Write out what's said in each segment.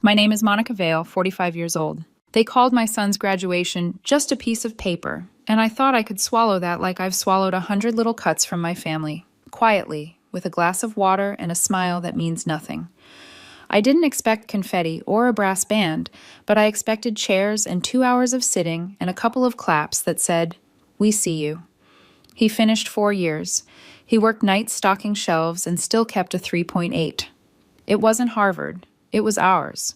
My name is Monica Vale, 45 years old. They called my son's graduation just a piece of paper, and I thought I could swallow that like I've swallowed 100 little cuts from my family, quietly, with a glass of water and a smile that means nothing. I didn't expect confetti or a brass band, but I expected chairs and 2 hours of sitting and a couple of claps that said, "We see you." He finished 4 years. He worked nights stocking shelves and still kept a 3.8. It wasn't Harvard. It was ours.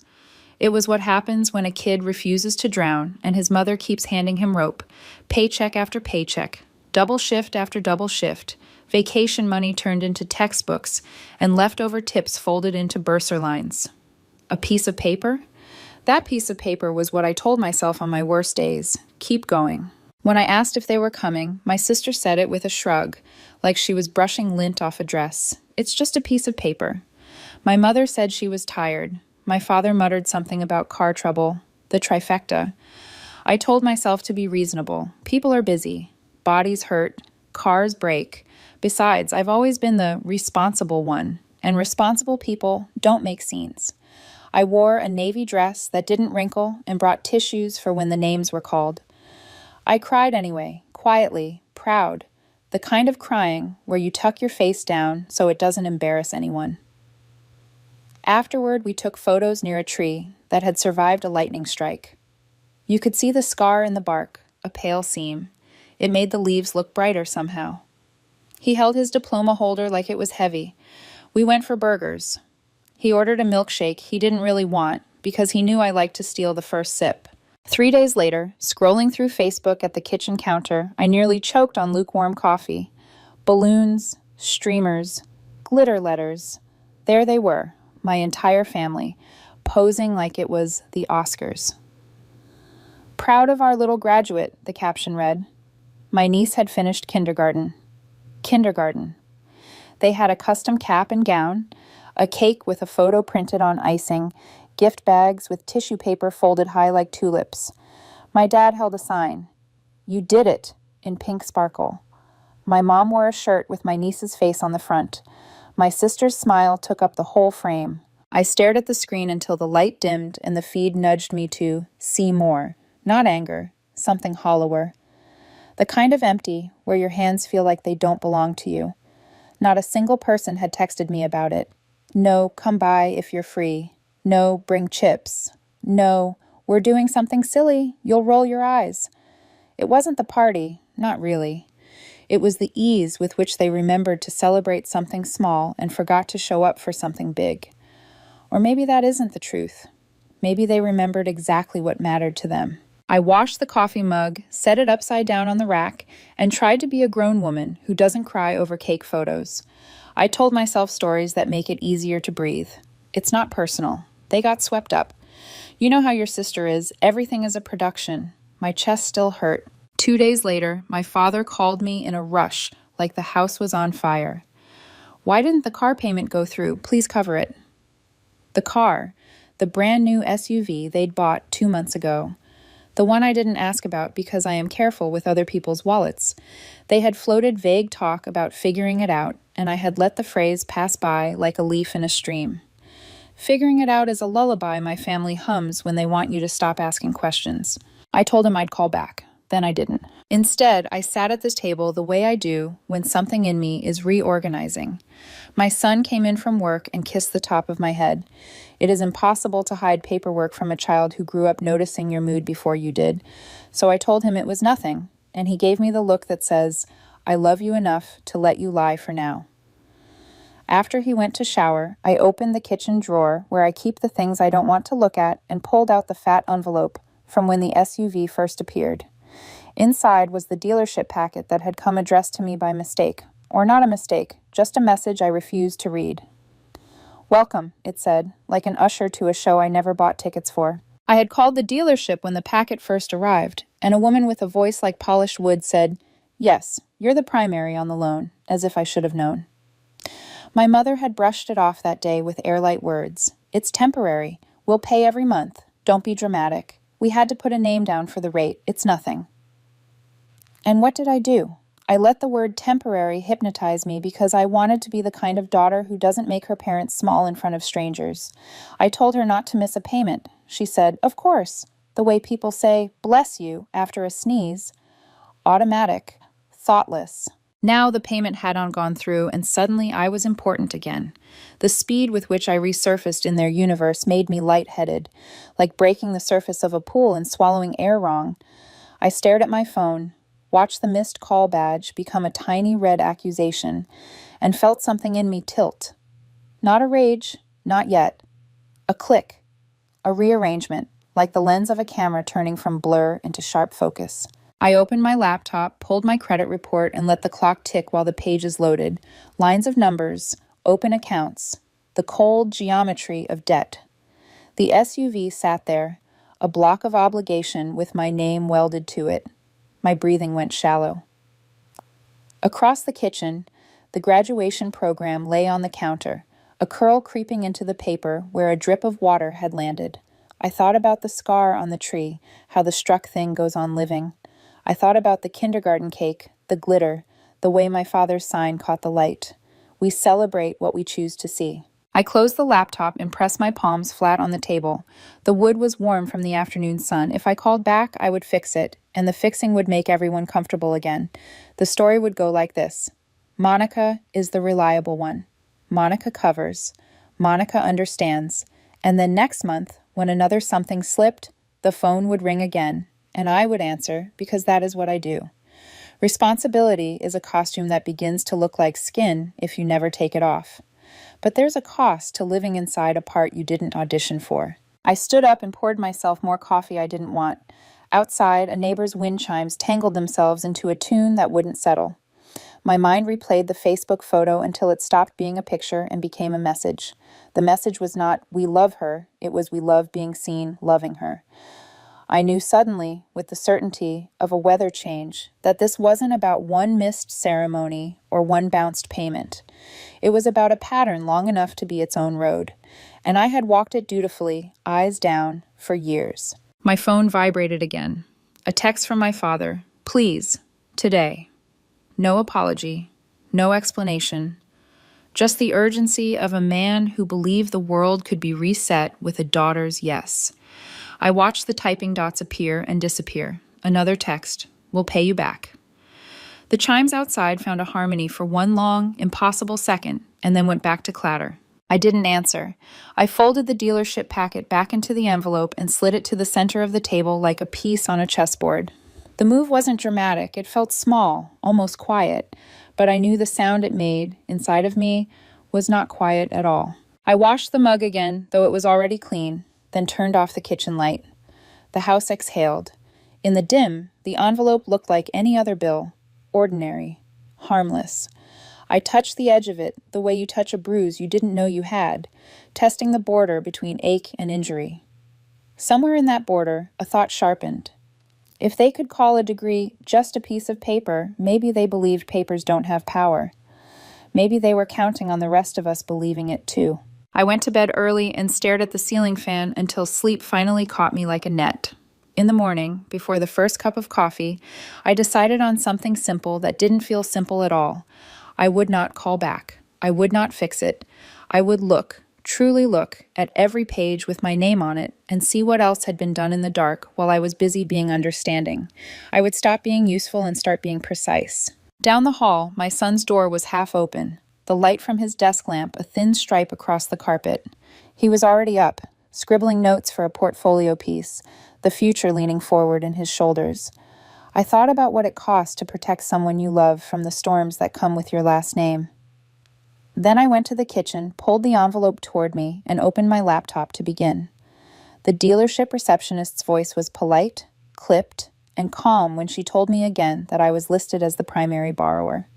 It was what happens when a kid refuses to drown and his mother keeps handing him rope, paycheck after paycheck, double shift after double shift, vacation money turned into textbooks, and leftover tips folded into bursar lines. A piece of paper? That piece of paper was what I told myself on my worst days. Keep going. When I asked if they were coming, my sister said it with a shrug, like she was brushing lint off a dress. It's just a piece of paper. My mother said she was tired. My father muttered something about car trouble, the trifecta. I told myself to be reasonable. People are busy. Bodies hurt. Cars break. Besides, I've always been the responsible one, and responsible people don't make scenes. I wore a navy dress that didn't wrinkle and brought tissues for when the names were called. I cried anyway, quietly, proud, the kind of crying where you tuck your face down so it doesn't embarrass anyone. Afterward, we took photos near a tree that had survived a lightning strike. You could see the scar in the bark, a pale seam. It made the leaves look brighter somehow. He held his diploma holder like it was heavy. We went for burgers. He ordered a milkshake he didn't really want because he knew I liked to steal the first sip. 3 days later, scrolling through Facebook at the kitchen counter, I nearly choked on lukewarm coffee. Balloons, streamers, glitter letters. There they were, my entire family, posing like it was the Oscars. "Proud of our little graduate," the caption read. My niece had finished kindergarten. Kindergarten. They had a custom cap and gown, a cake with a photo printed on icing, gift bags with tissue paper folded high like tulips. My dad held a sign, "You did it," in pink sparkle. My mom wore a shirt with my niece's face on the front. My sister's smile took up the whole frame. I stared at the screen until the light dimmed and the feed nudged me to see more. Not anger, something hollower. The kind of empty where your hands feel like they don't belong to you. Not a single person had texted me about it. No, come by if you're free. No, bring chips. No, we're doing something silly. You'll roll your eyes. It wasn't the party, not really. It was the ease with which they remembered to celebrate something small and forgot to show up for something big. Or maybe that isn't the truth. Maybe they remembered exactly what mattered to them. I washed the coffee mug, set it upside down on the rack, and tried to be a grown woman who doesn't cry over cake photos. I told myself stories that make it easier to breathe. It's not personal. They got swept up. You know how your sister is. Everything is a production. My chest still hurt. 2 days later, my father called me in a rush, like the house was on fire. "Why didn't the car payment go through? Please cover it." The car, the brand new SUV they'd bought 2 months ago. The one I didn't ask about because I am careful with other people's wallets. They had floated vague talk about figuring it out, and I had let the phrase pass by like a leaf in a stream. Figuring it out is a lullaby my family hums when they want you to stop asking questions. I told him I'd call back. Then I didn't. Instead, I sat at this table the way I do when something in me is reorganizing. My son came in from work and kissed the top of my head. It is impossible to hide paperwork from a child who grew up noticing your mood before you did. So I told him it was nothing, and he gave me the look that says, "I love you enough to let you lie for now." After he went to shower, I opened the kitchen drawer where I keep the things I don't want to look at and pulled out the fat envelope from when the SUV first appeared. Inside was the dealership packet that had come addressed to me by mistake. Or not a mistake, just a message I refused to read. "Welcome," it said, like an usher to a show I never bought tickets for. I had called the dealership when the packet first arrived, and a woman with a voice like polished wood said, "Yes, you're the primary on the loan," as if I should have known. My mother had brushed it off that day with airlight words. "It's temporary. We'll pay every month. Don't be dramatic. We had to put a name down for the rate. It's nothing." And what did I do? I let the word temporary hypnotize me because I wanted to be the kind of daughter who doesn't make her parents small in front of strangers. I told her not to miss a payment. She said, "Of course," the way people say, "bless you," after a sneeze. Automatic, thoughtless. Now the payment had on gone through, and suddenly I was important again. The speed with which I resurfaced in their universe made me lightheaded, like breaking the surface of a pool and swallowing air wrong. I stared at my phone, watched the missed call badge become a tiny red accusation, and felt something in me tilt. Not a rage, not yet. A click, a rearrangement, like the lens of a camera turning from blur into sharp focus. I opened my laptop, pulled my credit report, and let the clock tick while the pages loaded. Lines of numbers, open accounts, the cold geometry of debt. The SUV sat there, a block of obligation with my name welded to it. My breathing went shallow. Across the kitchen, the graduation program lay on the counter, a curl creeping into the paper where a drip of water had landed. I thought about the scar on the tree, how the struck thing goes on living. I thought about the kindergarten cake, the glitter, the way my father's sign caught the light. We celebrate what we choose to see. I closed the laptop and pressed my palms flat on the table. The wood was warm from the afternoon sun. If I called back, I would fix it, and the fixing would make everyone comfortable again. The story would go like this. Monica is the reliable one. Monica covers. Monica understands. And then next month, when another something slipped, the phone would ring again, and I would answer because that is what I do. Responsibility is a costume that begins to look like skin if you never take it off. But there's a cost to living inside a part you didn't audition for. I stood up and poured myself more coffee I didn't want. Outside, a neighbor's wind chimes tangled themselves into a tune that wouldn't settle. My mind replayed the Facebook photo until it stopped being a picture and became a message. The message was not, "We love her," it was, "We love being seen loving her." I knew suddenly, with the certainty of a weather change, that this wasn't about one missed ceremony or one bounced payment. It was about a pattern long enough to be its own road, and I had walked it dutifully, eyes down, for years. My phone vibrated again. A text from my father. "Please, today." No apology, no explanation, just the urgency of a man who believed the world could be reset with a daughter's yes. I watched the typing dots appear and disappear. Another text. "We'll pay you back." The chimes outside found a harmony for one long, impossible second, and then went back to clatter. I didn't answer. I folded the dealership packet back into the envelope and slid it to the center of the table like a piece on a chessboard. The move wasn't dramatic. It felt small, almost quiet, but I knew the sound it made inside of me was not quiet at all. I washed the mug again, though it was already clean, then turned off the kitchen light. The house exhaled. In the dim, the envelope looked like any other bill, ordinary, harmless. I touched the edge of it the way you touch a bruise you didn't know you had, testing the border between ache and injury. Somewhere in that border, a thought sharpened. If they could call a degree just a piece of paper, maybe they believed papers don't have power. Maybe they were counting on the rest of us believing it too. I went to bed early and stared at the ceiling fan until sleep finally caught me like a net. In the morning, before the first cup of coffee, I decided on something simple that didn't feel simple at all. I would not call back. I would not fix it. I would look, truly look, at every page with my name on it and see what else had been done in the dark while I was busy being understanding. I would stop being useful and start being precise. Down the hall, my son's door was half open, the light from his desk lamp a thin stripe across the carpet. He was already up, scribbling notes for a portfolio piece, the future leaning forward in his shoulders. I thought about what it cost to protect someone you love from the storms that come with your last name. Then I went to the kitchen, pulled the envelope toward me, and opened my laptop to begin. The dealership receptionist's voice was polite, clipped, and calm when she told me again that I was listed as the primary borrower.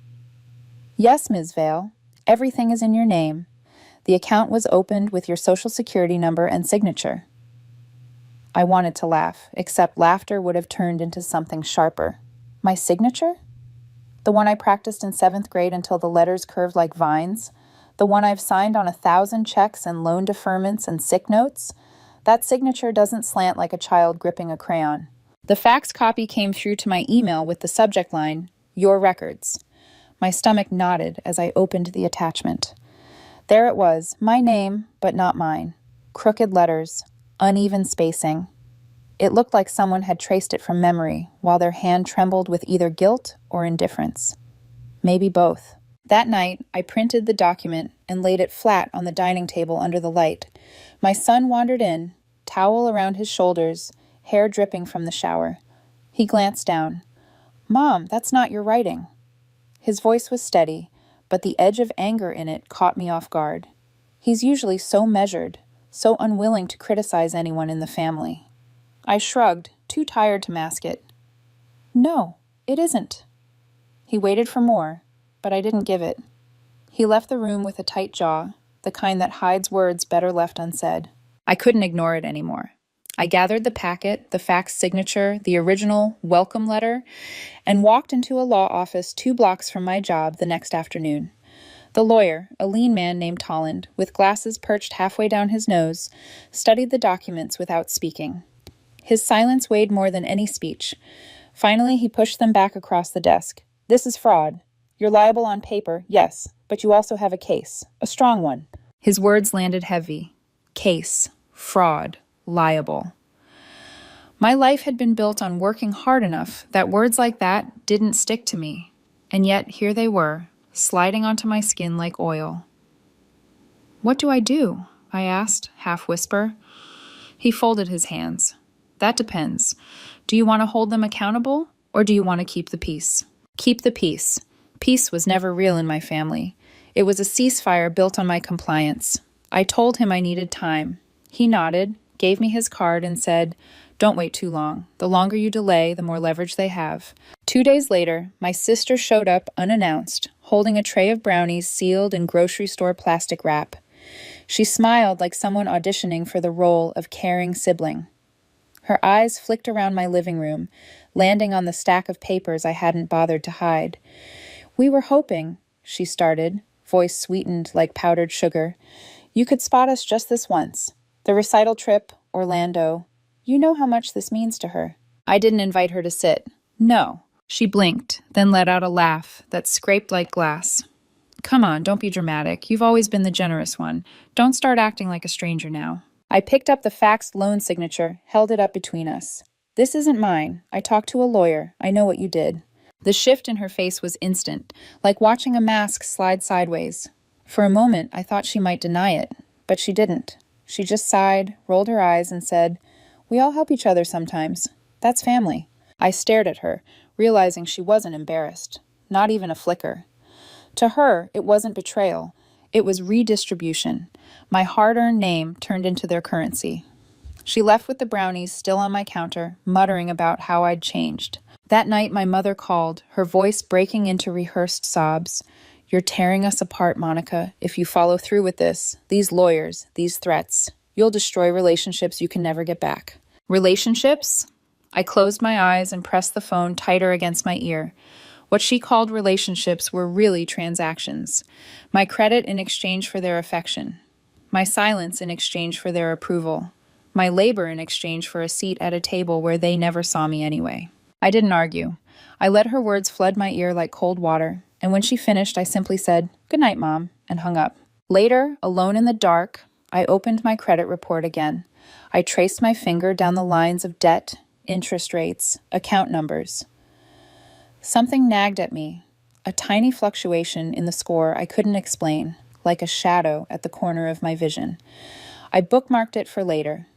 "Yes, Ms. Vale, everything is in your name. The account was opened with your social security number and signature." I wanted to laugh, except laughter would have turned into something sharper. My signature? The one I practiced in 7th grade until the letters curved like vines? The one I've signed on 1,000 checks and loan deferments and sick notes? That signature doesn't slant like a child gripping a crayon. The fax copy came through to my email with the subject line, Your records. My stomach knotted as I opened the attachment. There it was, my name, but not mine. Crooked letters, uneven spacing. It looked like someone had traced it from memory, while their hand trembled with either guilt or indifference. Maybe both. That night, I printed the document and laid it flat on the dining table under the light. My son wandered in, towel around his shoulders, hair dripping from the shower. He glanced down. "Mom, that's not your writing." His voice was steady, but the edge of anger in it caught me off guard. He's usually so measured, so unwilling to criticize anyone in the family. I shrugged, too tired to mask it. "No, it isn't." He waited for more, but I didn't give it. He left the room with a tight jaw, the kind that hides words better left unsaid. I couldn't ignore it anymore. I gathered the packet, the fax signature, the original welcome letter, and walked into a law office 2 blocks from my job the next afternoon. The lawyer, a lean man named Tolland, with glasses perched halfway down his nose, studied the documents without speaking. His silence weighed more than any speech. Finally, he pushed them back across the desk. "This is fraud. You're liable on paper, yes, but you also have a case, a strong one." His words landed heavy. Case, fraud, liable. My life had been built on working hard enough that words like that didn't stick to me, and yet here they were, sliding onto my skin like oil. "What do I do?" I asked, half-whisper. He folded his hands. "That depends. Do you want to hold them accountable, or do you want to keep the peace?" Keep the peace. Peace was never real in my family. It was a ceasefire built on my compliance. I told him I needed time. He nodded, gave me his card, and said, "Don't wait too long. The longer you delay, the more leverage they have." 2 days later, my sister showed up unannounced, holding a tray of brownies sealed in grocery store plastic wrap. She smiled like someone auditioning for the role of caring sibling. Her eyes flicked around my living room, landing on the stack of papers I hadn't bothered to hide. "We were hoping," she started, voice sweetened like powdered sugar, "you could spot us just this once. The recital trip, Orlando. You know how much this means to her." I didn't invite her to sit. "No." She blinked, then let out a laugh that scraped like glass. "Come on, don't be dramatic. You've always been the generous one. Don't start acting like a stranger now." I picked up the faxed loan signature, held it up between us. "This isn't mine. I talked to a lawyer. I know what you did." The shift in her face was instant, like watching a mask slide sideways. For a moment, I thought she might deny it, but she didn't. She just sighed, rolled her eyes, and said, "We all help each other sometimes. That's family." I stared at her, realizing she wasn't embarrassed. Not even a flicker. To her, it wasn't betrayal. It was redistribution. My hard-earned name turned into their currency. She left with the brownies still on my counter, muttering about how I'd changed. That night my mother called, her voice breaking into rehearsed sobs. "You're tearing us apart, Monica. If you follow through with this, these lawyers, these threats, you'll destroy relationships you can never get back." Relationships? I closed my eyes and pressed the phone tighter against my ear. What she called relationships were really transactions. My credit in exchange for their affection. My silence in exchange for their approval. My labor in exchange for a seat at a table where they never saw me anyway. I didn't argue. I let her words flood my ear like cold water, and when she finished, I simply said, "Good night, Mom," and hung up. Later, alone in the dark, I opened my credit report again. I traced my finger down the lines of debt, interest rates, account numbers. Something nagged at me, a tiny fluctuation in the score I couldn't explain, like a shadow at the corner of my vision. I bookmarked it for later.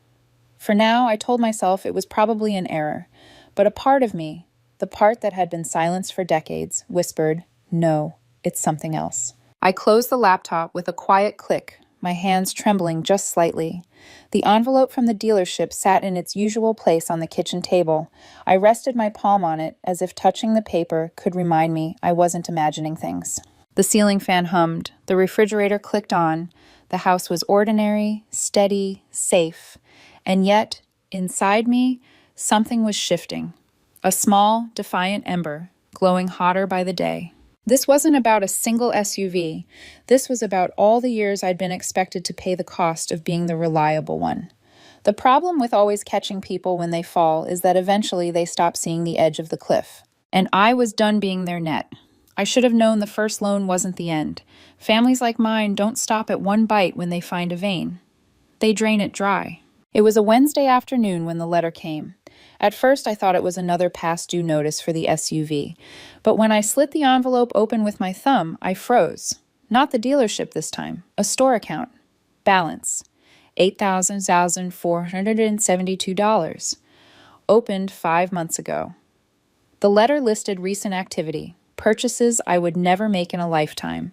For now, I told myself it was probably an error, but a part of me, the part that had been silenced for decades, whispered, "No, it's something else." I closed the laptop with a quiet click, my hands trembling just slightly. The envelope from the dealership sat in its usual place on the kitchen table. I rested my palm on it as if touching the paper could remind me I wasn't imagining things. The ceiling fan hummed, the refrigerator clicked on. The house was ordinary, steady, safe, and yet, inside me, something was shifting. A small, defiant ember, glowing hotter by the day. This wasn't about a single SUV. This was about all the years I'd been expected to pay the cost of being the reliable one. The problem with always catching people when they fall is that eventually they stop seeing the edge of the cliff. And I was done being their net. I should have known the first loan wasn't the end. Families like mine don't stop at one bite when they find a vein. They drain it dry. It was a Wednesday afternoon when the letter came. At first, I thought it was another past due notice for the SUV. But when I slit the envelope open with my thumb, I froze. Not the dealership this time, a store account. Balance $8,472. Opened 5 months ago. The letter listed recent activity, purchases I would never make in a lifetime: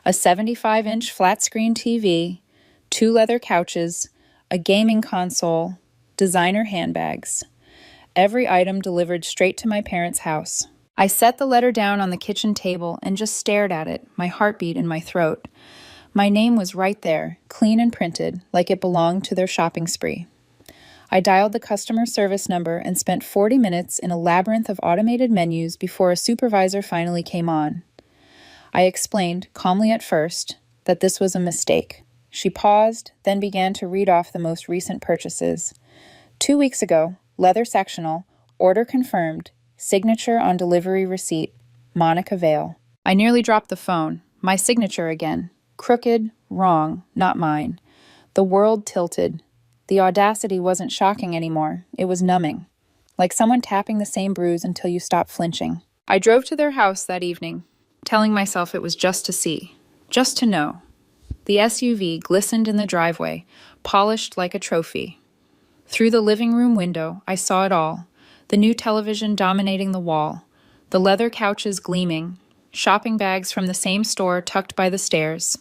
a 75-inch flat-screen TV, 2 leather couches, a gaming console, designer handbags. Every item delivered straight to my parents' house. I set the letter down on the kitchen table and just stared at it, my heartbeat in my throat. My name was right there, clean and printed, like it belonged to their shopping spree. I dialed the customer service number and spent 40 minutes in a labyrinth of automated menus before a supervisor finally came on. I explained, calmly at first, that this was a mistake. She paused, then began to read off the most recent purchases. 2 weeks ago, leather sectional, order confirmed, signature on delivery receipt, Monica Vale. I nearly dropped the phone. My signature again. Crooked, wrong, not mine. The world tilted. The audacity wasn't shocking anymore. It was numbing. Like someone tapping the same bruise until you stop flinching. I drove to their house that evening, telling myself it was just to see, just to know. The SUV glistened in the driveway, polished like a trophy. Through the living room window, I saw it all. The new television dominating the wall, the leather couches gleaming, shopping bags from the same store tucked by the stairs.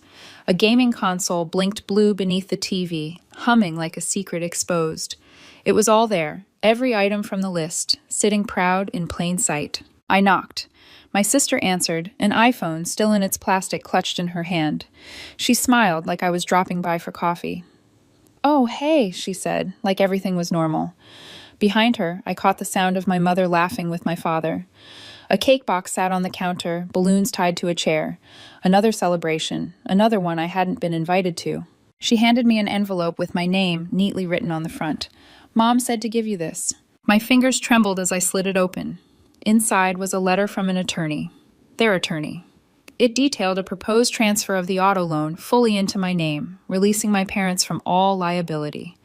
A gaming console blinked blue beneath the TV, humming like a secret exposed. It was all there, every item from the list, sitting proud in plain sight. I knocked. My sister answered, an iPhone still in its plastic clutched in her hand. She smiled like I was dropping by for coffee. "Oh, hey," she said, like everything was normal. Behind her, I caught the sound of my mother laughing with my father. A cake box sat on the counter, balloons tied to a chair. Another celebration, another one I hadn't been invited to. She handed me an envelope with my name neatly written on the front. "Mom said to give you this." My fingers trembled as I slid it open. Inside was a letter from an attorney. Their attorney. It detailed a proposed transfer of the auto loan fully into my name, releasing my parents from all liability.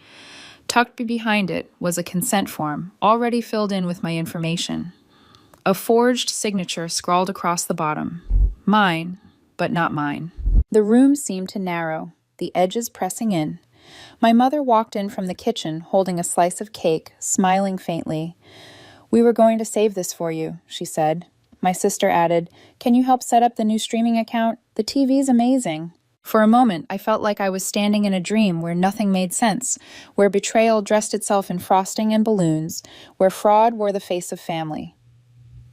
Tucked behind it was a consent form, already filled in with my information. A forged signature scrawled across the bottom. Mine, but not mine. The room seemed to narrow, the edges pressing in. My mother walked in from the kitchen, holding a slice of cake, smiling faintly. "We were going to save this for you," she said. My sister added, "Can you help set up the new streaming account? The TV's amazing." For a moment, I felt like I was standing in a dream where nothing made sense, where betrayal dressed itself in frosting and balloons, where fraud wore the face of family.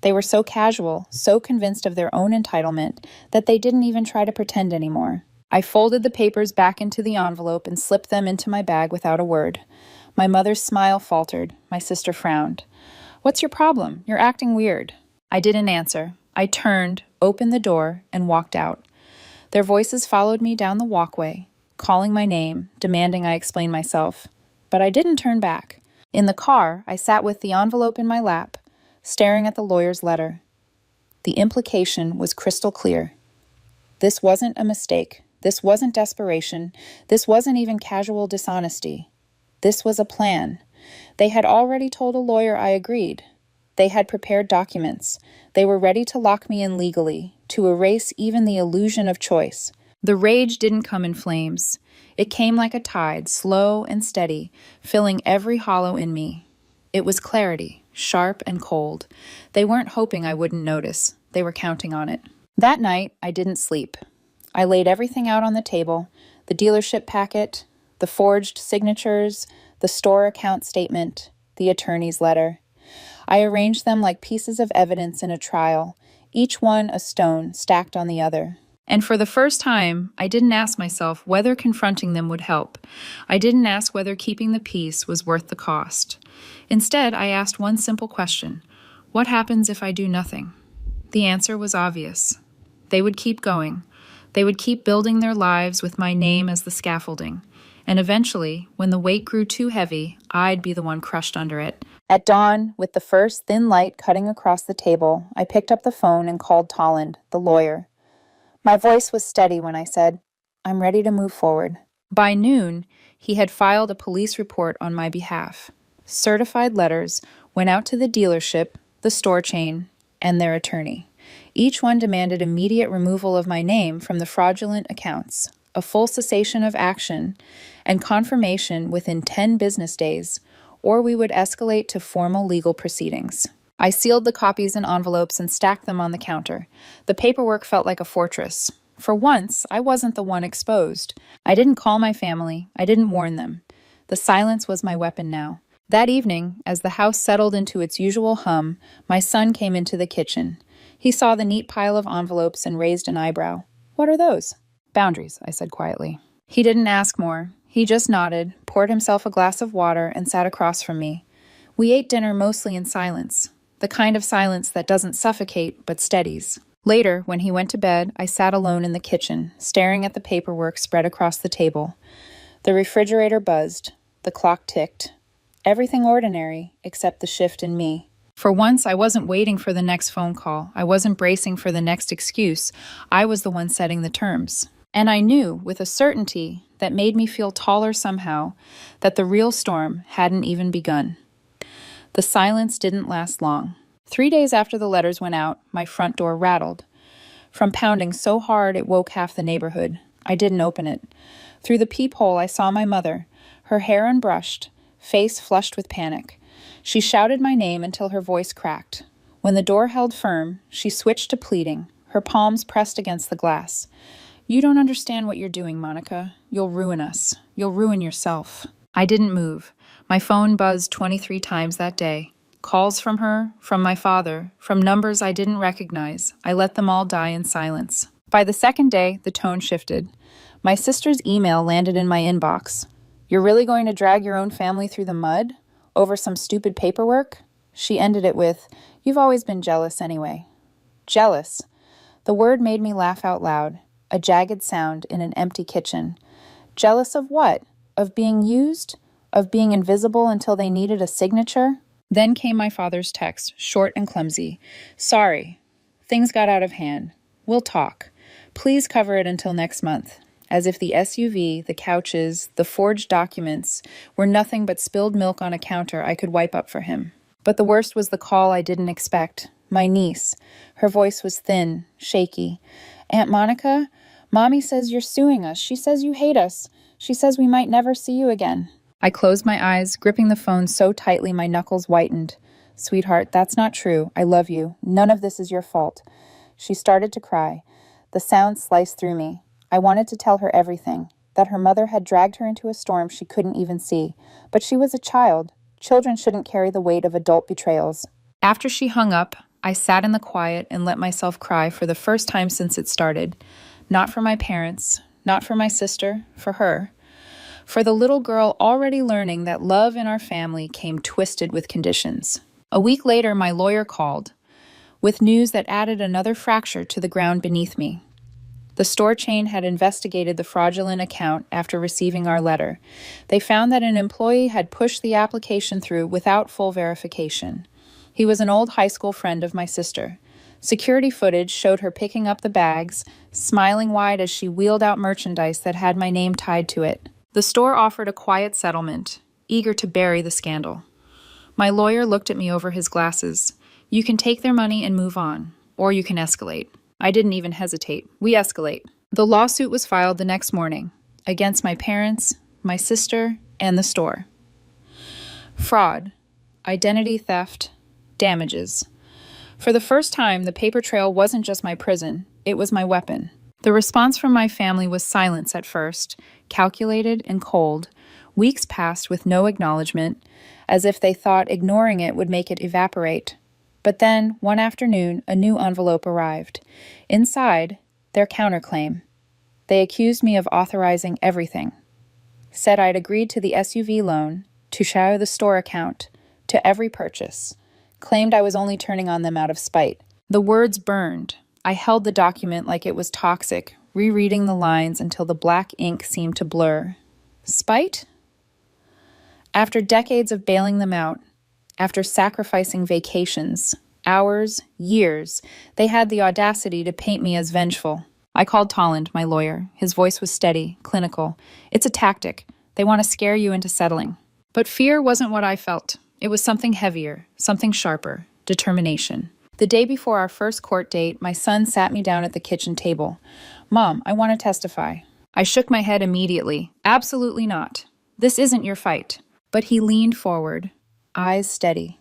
They were so casual, so convinced of their own entitlement, that they didn't even try to pretend anymore. I folded the papers back into the envelope and slipped them into my bag without a word. My mother's smile faltered. My sister frowned. "What's your problem? You're acting weird." I didn't answer. I turned, opened the door, and walked out. Their voices followed me down the walkway, calling my name, demanding I explain myself. But I didn't turn back. In the car, I sat with the envelope in my lap, staring at the lawyer's letter. The implication was crystal clear. This wasn't a mistake. This wasn't desperation. This wasn't even casual dishonesty. This was a plan. They had already told a lawyer I agreed. They had prepared documents. They were ready to lock me in legally, to erase even the illusion of choice. The rage didn't come in flames. It came like a tide, slow and steady, filling every hollow in me. It was clarity, sharp and cold. They weren't hoping I wouldn't notice. They were counting on it. That night, I didn't sleep. I laid everything out on the table, the dealership packet, the forged signatures, the store account statement, the attorney's letter. I arranged them like pieces of evidence in a trial, each one a stone stacked on the other. And for the first time, I didn't ask myself whether confronting them would help. I didn't ask whether keeping the peace was worth the cost. Instead, I asked one simple question: what happens if I do nothing? The answer was obvious. They would keep going. They would keep building their lives with my name as the scaffolding. And eventually, when the weight grew too heavy, I'd be the one crushed under it. At dawn, with the first thin light cutting across the table, I picked up the phone and called Tolland, the lawyer. My voice was steady when I said, "I'm ready to move forward." By noon, he had filed a police report on my behalf. Certified letters went out to the dealership, the store chain, and their attorney. Each one demanded immediate removal of my name from the fraudulent accounts, a full cessation of action, and confirmation within 10 business days, or we would escalate to formal legal proceedings. I sealed the copies in envelopes and stacked them on the counter. The paperwork felt like a fortress. For once, I wasn't the one exposed. I didn't call my family. I didn't warn them. The silence was my weapon now. That evening, as the house settled into its usual hum, my son came into the kitchen. He saw the neat pile of envelopes and raised an eyebrow. "What are those?" "Boundaries," I said quietly. He didn't ask more. He just nodded, poured himself a glass of water, and sat across from me. We ate dinner mostly in silence, the kind of silence that doesn't suffocate but steadies. Later, when he went to bed, I sat alone in the kitchen, staring at the paperwork spread across the table. The refrigerator buzzed. The clock ticked. Everything ordinary, except the shift in me. For once, I wasn't waiting for the next phone call. I wasn't bracing for the next excuse. I was the one setting the terms. And I knew, with a certainty that made me feel taller somehow, that the real storm hadn't even begun. The silence didn't last long. 3 days after the letters went out, my front door rattled. From pounding so hard it woke half the neighborhood. I didn't open it. Through the peephole I saw my mother, her hair unbrushed, face flushed with panic. She shouted my name until her voice cracked. When the door held firm, she switched to pleading, her palms pressed against the glass. "You don't understand what you're doing, Monica. You'll ruin us. You'll ruin yourself." I didn't move. My phone buzzed 23 times that day. Calls from her, from my father, from numbers I didn't recognize. I let them all die in silence. By the second day, the tone shifted. My sister's email landed in my inbox. "You're really going to drag your own family through the mud? Over some stupid paperwork?" She ended it with, "You've always been jealous anyway." Jealous. The word made me laugh out loud, a jagged sound in an empty kitchen. Jealous of what? Of being used? Of being invisible until they needed a signature? Then came my father's text, short and clumsy. "Sorry. Things got out of hand. We'll talk. Please cover it until next month." As if the SUV, the couches, the forged documents were nothing but spilled milk on a counter I could wipe up for him. But the worst was the call I didn't expect. My niece. Her voice was thin, shaky. "Aunt Monica, Mommy says you're suing us. She says you hate us. She says we might never see you again." I closed my eyes, gripping the phone so tightly my knuckles whitened. "Sweetheart, that's not true. I love you. None of this is your fault." She started to cry. The sound sliced through me. I wanted to tell her everything, that her mother had dragged her into a storm she couldn't even see. But she was a child. Children shouldn't carry the weight of adult betrayals. After she hung up, I sat in the quiet and let myself cry for the first time since it started. Not for my parents, not for my sister, for her. For the little girl already learning that love in our family came twisted with conditions. A week later, my lawyer called, with news that added another fracture to the ground beneath me. The store chain had investigated the fraudulent account after receiving our letter. They found that an employee had pushed the application through without full verification. He was an old high school friend of my sister. Security footage showed her picking up the bags, smiling wide as she wheeled out merchandise that had my name tied to it. The store offered a quiet settlement, eager to bury the scandal. My lawyer looked at me over his glasses. "You can take their money and move on, or you can escalate." I didn't even hesitate. We escalate. The lawsuit was filed the next morning, against my parents, my sister, and the store. Fraud, identity theft, damages. For the first time, the paper trail wasn't just my prison, it was my weapon. The response from my family was silence at first, calculated and cold. Weeks passed with no acknowledgement, as if they thought ignoring it would make it evaporate. But then, one afternoon, a new envelope arrived. Inside, their counterclaim. They accused me of authorizing everything. Said I'd agreed to the SUV loan, to share the store account, to every purchase. Claimed I was only turning on them out of spite. The words burned. I held the document like it was toxic, rereading the lines until the black ink seemed to blur. Spite? After decades of bailing them out, after sacrificing vacations, hours, years, they had the audacity to paint me as vengeful. I called Tolland, my lawyer. His voice was steady, clinical. It's a tactic. They want to scare you into settling. But fear wasn't what I felt. It was something heavier, something sharper, determination. The day before our first court date, my son sat me down at the kitchen table. Mom, I want to testify. I shook my head immediately. Absolutely not. This isn't your fight. But he leaned forward, eyes steady.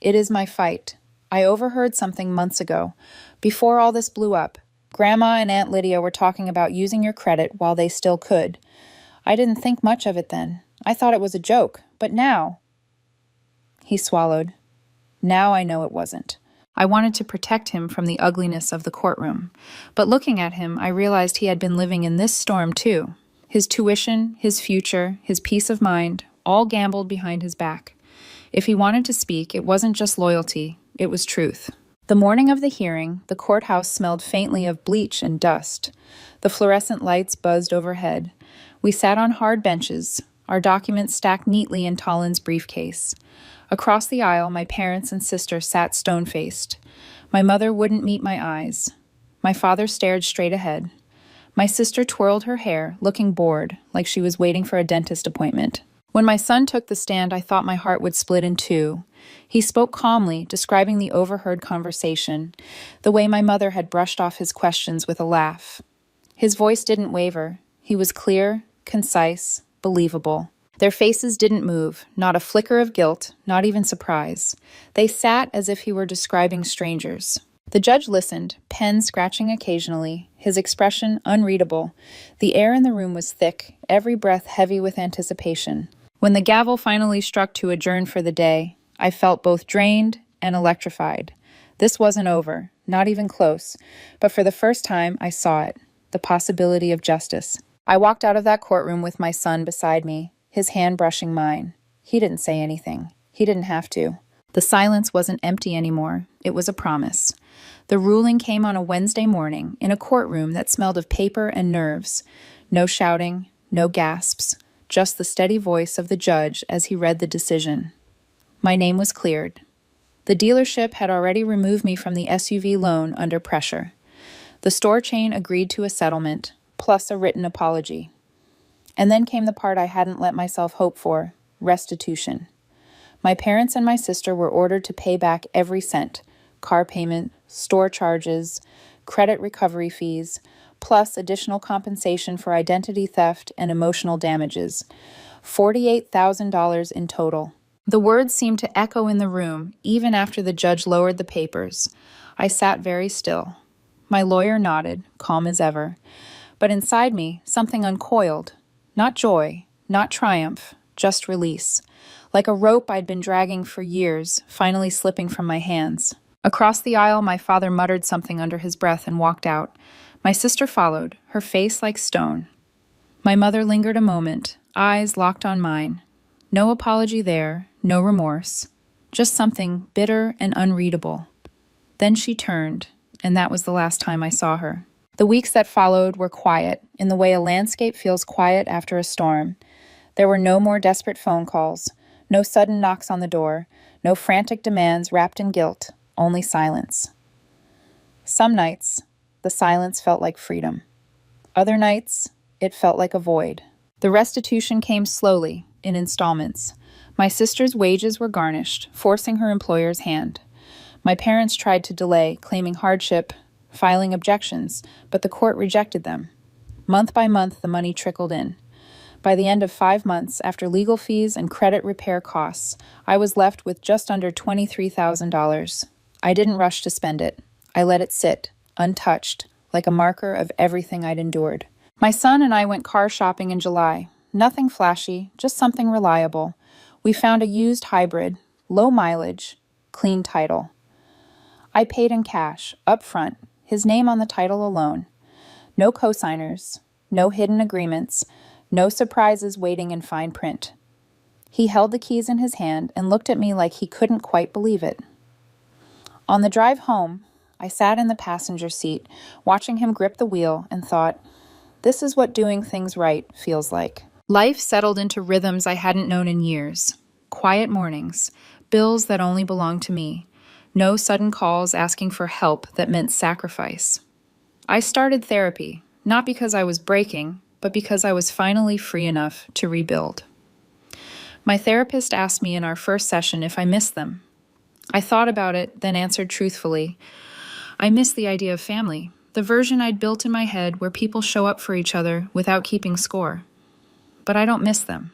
It is my fight. I overheard something months ago. Before all this blew up, Grandma and Aunt Lydia were talking about using your credit while they still could. I didn't think much of it then. I thought it was a joke. But now... He swallowed. Now I know it wasn't. I wanted to protect him from the ugliness of the courtroom. But looking at him, I realized he had been living in this storm too. His tuition, his future, his peace of mind, all gambled behind his back. If he wanted to speak, it wasn't just loyalty, it was truth. The morning of the hearing, the courthouse smelled faintly of bleach and dust. The fluorescent lights buzzed overhead. We sat on hard benches, our documents stacked neatly in Tolland's briefcase. Across the aisle, my parents and sister sat stone-faced. My mother wouldn't meet my eyes. My father stared straight ahead. My sister twirled her hair, looking bored, like she was waiting for a dentist appointment. When my son took the stand, I thought my heart would split in two. He spoke calmly, describing the overheard conversation, the way my mother had brushed off his questions with a laugh. His voice didn't waver. He was clear, concise, believable. Their faces didn't move, not a flicker of guilt, not even surprise. They sat as if he were describing strangers. The judge listened, pen scratching occasionally, his expression unreadable. The air in the room was thick, every breath heavy with anticipation. When the gavel finally struck to adjourn for the day, I felt both drained and electrified. This wasn't over, not even close, but for the first time I saw it, the possibility of justice. I walked out of that courtroom with my son beside me, his hand brushing mine. He didn't say anything. He didn't have to. The silence wasn't empty anymore. It was a promise. The ruling came on a Wednesday morning in a courtroom that smelled of paper and nerves. No shouting, no gasps, just the steady voice of the judge as he read the decision. My name was cleared. The dealership had already removed me from the SUV loan under pressure. The store chain agreed to a settlement, plus a written apology. And then came the part I hadn't let myself hope for, restitution. My parents and my sister were ordered to pay back every cent, car payment, store charges, credit recovery fees, plus additional compensation for identity theft and emotional damages. $48,000 in total. The words seemed to echo in the room, even after the judge lowered the papers. I sat very still. My lawyer nodded, calm as ever. But inside me, something uncoiled. Not joy, not triumph, just release. Like a rope I'd been dragging for years, finally slipping from my hands. Across the aisle, my father muttered something under his breath and walked out. My sister followed, her face like stone. My mother lingered a moment, eyes locked on mine. No apology there, no remorse. Just something bitter and unreadable. Then she turned, and that was the last time I saw her. The weeks that followed were quiet, in the way a landscape feels quiet after a storm. There were no more desperate phone calls, no sudden knocks on the door, no frantic demands wrapped in guilt, only silence. Some nights, the silence felt like freedom. Other nights, it felt like a void. The restitution came slowly, in installments. My sister's wages were garnished, forcing her employer's hand. My parents tried to delay, claiming hardship, filing objections, but the court rejected them. Month by month, the money trickled in. By the end of 5 months, after legal fees and credit repair costs, I was left with just under $23,000. I didn't rush to spend it. I let it sit, untouched, like a marker of everything I'd endured. My son and I went car shopping in July. Nothing flashy, just something reliable. We found a used hybrid, low mileage, clean title. I paid in cash, up front, his name on the title alone. No cosigners, no hidden agreements, no surprises waiting in fine print. He held the keys in his hand and looked at me like he couldn't quite believe it. On the drive home, I sat in the passenger seat, watching him grip the wheel, and thought, this is what doing things right feels like. Life settled into rhythms I hadn't known in years. Quiet mornings, bills that only belonged to me, no sudden calls asking for help that meant sacrifice. I started therapy, not because I was breaking, but because I was finally free enough to rebuild. My therapist asked me in our first session if I missed them. I thought about it, then answered truthfully, I miss the idea of family, the version I'd built in my head where people show up for each other without keeping score. But I don't miss them.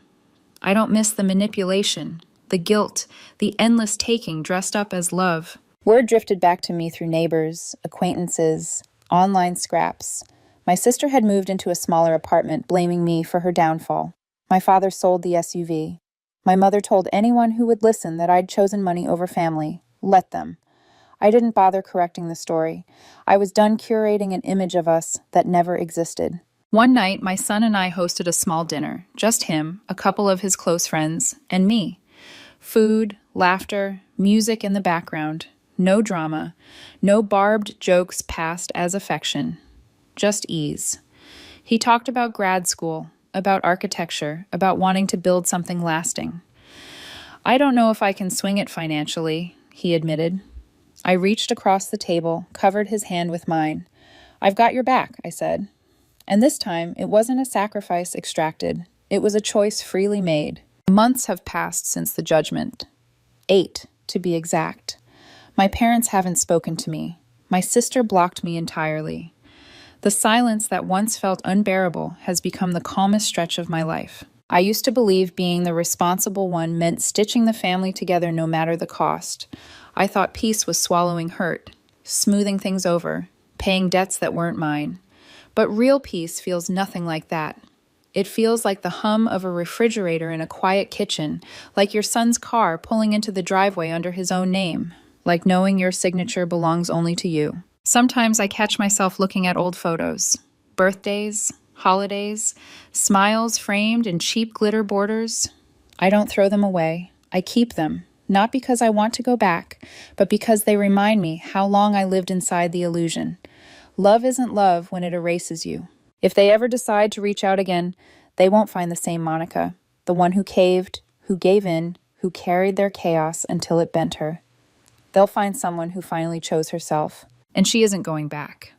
I don't miss the manipulation, the guilt, the endless taking dressed up as love. Word drifted back to me through neighbors, acquaintances, online scraps. My sister had moved into a smaller apartment, blaming me for her downfall. My father sold the SUV. My mother told anyone who would listen that I'd chosen money over family. Let them. I didn't bother correcting the story. I was done curating an image of us that never existed. One night, my son and I hosted a small dinner. Just him, a couple of his close friends, and me. Food, laughter, music in the background. No drama. No barbed jokes passed as affection. Just ease. He talked about grad school, about architecture, about wanting to build something lasting. I don't know if I can swing it financially, he admitted. I reached across the table, covered his hand with mine. I've got your back, I said. And this time, it wasn't a sacrifice extracted. It was a choice freely made. Months have passed since the judgment. 8, to be exact. My parents haven't spoken to me. My sister blocked me entirely. The silence that once felt unbearable has become the calmest stretch of my life. I used to believe being the responsible one meant stitching the family together no matter the cost. I thought peace was swallowing hurt, smoothing things over, paying debts that weren't mine. But real peace feels nothing like that. It feels like the hum of a refrigerator in a quiet kitchen, like your son's car pulling into the driveway under his own name, like knowing your signature belongs only to you. Sometimes I catch myself looking at old photos, birthdays, holidays, smiles framed in cheap glitter borders. I don't throw them away. I keep them, not because I want to go back, but because they remind me how long I lived inside the illusion. Love isn't love when it erases you. If they ever decide to reach out again, they won't find the same Monica, the one who caved, who gave in, who carried their chaos until it bent her. They'll find someone who finally chose herself, and she isn't going back.